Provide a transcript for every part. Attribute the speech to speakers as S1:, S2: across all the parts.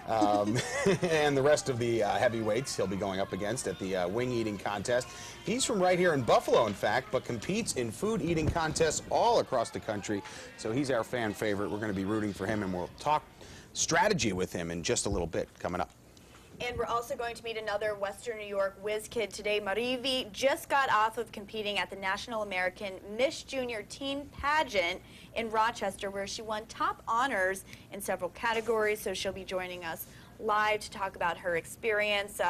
S1: And the rest of the heavyweights he'll be going up against at the wing eating contest. He's from right here in Buffalo, in fact, but competes in food eating contests all across the country. So he's our fan favorite. We're going to be rooting for him, and we'll talk strategy with him in just a little bit coming up.
S2: And we're also going to meet another Western New York whiz kid today. Marivi just got off of competing at the National American Miss Junior Teen Pageant in Rochester, where she won top honors in several categories. So she'll be joining us live to talk about her experience.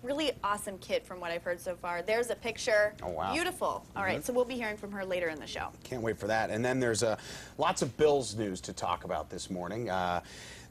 S2: Really awesome kid from what I've heard so far. There's a picture.
S1: Oh, wow.
S2: Beautiful. All right, so we'll be hearing from her later in the show.
S1: Can't wait for that. And then there's lots of Bills news to talk about this morning.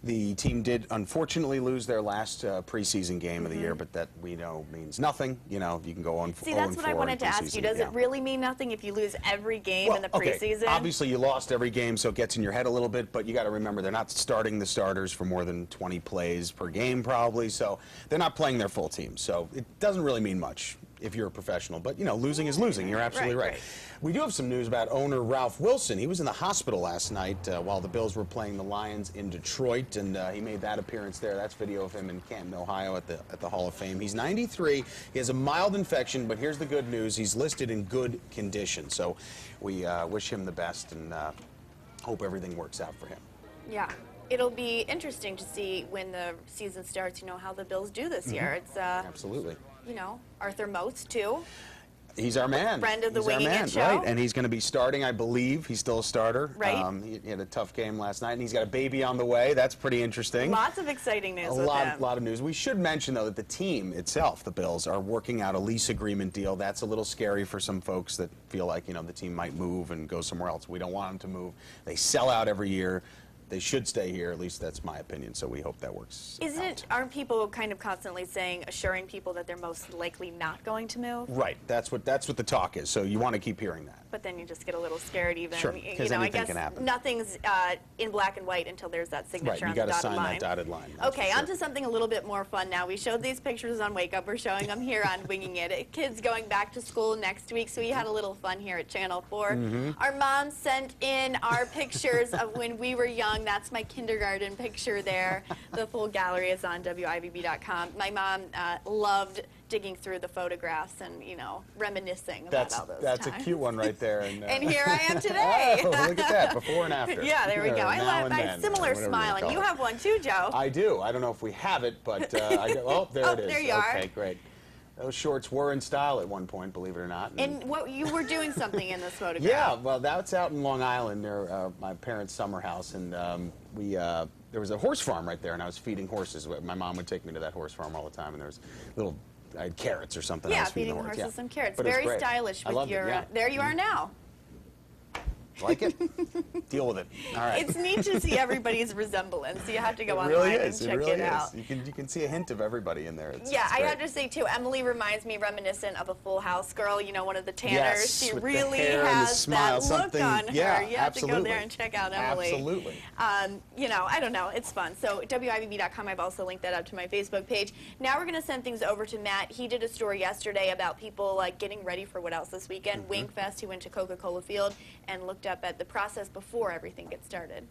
S1: The team did unfortunately lose their last preseason game of the year, but that we know means nothing. You know, you can go on.
S2: See, that's what I wanted to ask you. Does it really mean nothing if you lose every game in the preseason?
S1: Obviously, you lost every game, so it gets in your head a little bit. But you got to remember, they're not starting the starters for more than 20 plays per game, probably. So they're not playing their full team. So it doesn't really mean much if you're a professional. But, you know, losing is losing. You're absolutely right. We do have some news about owner Ralph Wilson. He was in the hospital last night while the Bills were playing the Lions in Detroit, and he made that appearance there. That's video of him in Canton, Ohio at the Hall of Fame. He's 93. He has a mild infection, but here's the good news. He's listed in good condition. So we wish him the best and hope everything works out for him.
S2: Yeah. It'll be interesting to see when the season starts, you know, how the Bills do this year. It's
S1: absolutely.
S2: You know, Arthur Moats, too.
S1: He's our man.
S2: Friend of the Winging It Show.
S1: Right, and he's going to be starting, I believe. He's still a starter.
S2: Right.
S1: He had a tough game last night, and he's got a baby on the way. That's pretty interesting.
S2: Lots of exciting news with him.
S1: A lot of news. We should mention, though, that the team itself, the Bills, are working out a lease agreement deal. That's a little scary for some folks that feel like, you know, the team might move and go somewhere else. We don't want them to move. They sell out every year. They should stay here, at least that's my opinion, so we hope that works out.
S2: Aren't people kind of constantly saying, assuring people that they're most likely not going to move?
S1: Right, that's what the talk is, so you want to keep hearing that.
S2: But then you just get a little scared even.
S1: Sure, because
S2: anything
S1: can happen.
S2: Nothing's in black and white until there's that signature on the dotted line.
S1: Right, you got to sign that dotted line.
S2: Okay, on to something a little bit more fun now. We showed these pictures on Wake Up. We're showing them here on Winging It. Kids going back to school next week, so we had a little fun here at Channel 4. Our moms sent in our pictures of when we were young. That's my kindergarten picture there. The full gallery is on WIVB.com. My mom loved digging through the photographs and, you know, reminiscing about all those
S1: That's
S2: times.
S1: A cute one right there.
S2: And here I am today.
S1: Oh, look at that, before and after.
S2: Yeah, there we go. I love my similar smile, and you have one too, Joe.
S1: I do. I don't know if we have it, but oh, there it is.
S2: There you are.
S1: Okay, great. Those shorts were in style at one point, believe it or not.
S2: And what you were doing something in this photograph.
S1: Yeah, well, that's out in Long Island near my parents' summer house, and there was a horse farm right there, and I was feeding horses. My mom would take me to that horse farm all the time, and there was little I had carrots or something.
S2: Yeah,
S1: I was
S2: feeding
S1: the
S2: horses some carrots.
S1: But
S2: very stylish with your. There you are now.
S1: Like it? Deal with it. All right.
S2: It's neat to see everybody's resemblance. You have to go online and check it out.
S1: You can see a hint of everybody in there.
S2: Yeah, I have to say too, Emily reminds me reminiscent of a Full House girl. You know, one of the Tanners.
S1: Yes,
S2: she
S1: with
S2: really
S1: the hair
S2: has
S1: and the smile,
S2: that look on her.
S1: Yeah,
S2: you have to go there and check out Emily.
S1: Absolutely.
S2: You know, I don't know. It's fun. So WIVB.com. I've also linked that up to my Facebook page. Now we're going to send things over to Matt. He did a story yesterday about people like getting ready for what else this weekend. Wingfest. He went to Coca-Cola Field and looked up at the process before everything gets started.